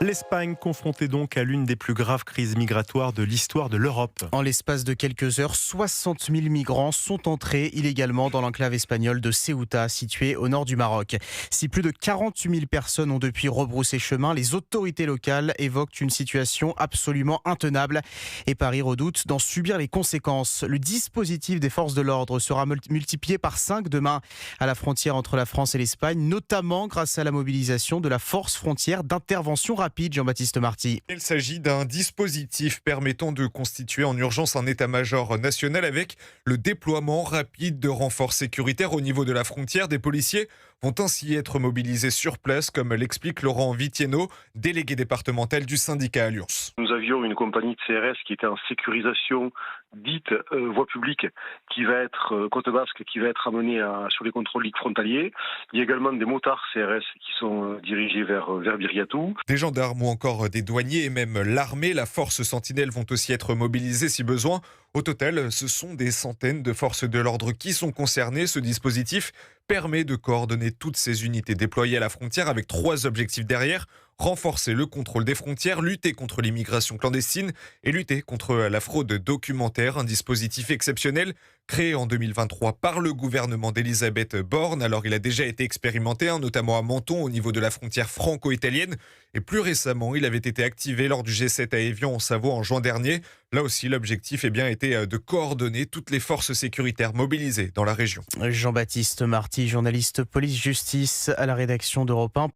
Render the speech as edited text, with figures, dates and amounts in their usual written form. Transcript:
L'Espagne confrontée donc à l'une des plus graves crises migratoires de l'histoire de l'Europe. En l'espace de quelques heures, 60 000 migrants sont entrés illégalement dans l'enclave espagnole de Ceuta, située au nord du Maroc. Si plus de 48 000 personnes ont depuis rebroussé chemin, les autorités locales évoquent une situation absolument intenable et Paris redoute d'en subir les conséquences. Le dispositif des forces de l'ordre sera multiplié par 5 demain à la frontière entre la France et l'Espagne, notamment grâce à la mobilisation de la force frontière d'intervention rapide. Jean-Baptiste Marty. Il s'agit d'un dispositif permettant de constituer en urgence un état-major national avec le déploiement rapide de renforts sécuritaires au niveau de la frontière. Des policiers vont ainsi être mobilisés sur place, comme l'explique Laurent Vitieno, délégué départemental du syndicat Alliance. Nous avions une compagnie de CRS qui était en sécurisation dite voie publique, qui va être côte basque, qui va être amenée sur les contrôles frontaliers. Il y a également des motards CRS qui sont dirigés vers Biriatou. Des gendarmes ou encore des douaniers et même l'armée, la force Sentinelle vont aussi être mobilisés si besoin. Au total, ce sont des centaines de forces de l'ordre qui sont concernées. Ce dispositif permet de coordonner toutes ces unités déployées à la frontière avec 3 objectifs derrière: renforcer le contrôle des frontières, lutter contre l'immigration clandestine et lutter contre la fraude documentaire. Un dispositif exceptionnel créé en 2023 par le gouvernement d'Elisabeth Borne. Alors il a déjà été expérimenté, notamment à Menton au niveau de la frontière franco-italienne. Et plus récemment, il avait été activé lors du G7 à Évian en Savoie en juin dernier. Là aussi, l'objectif était de coordonner toutes les forces sécuritaires mobilisées dans la région. Jean-Baptiste Marty, journaliste police-justice à la rédaction d'Europe 1.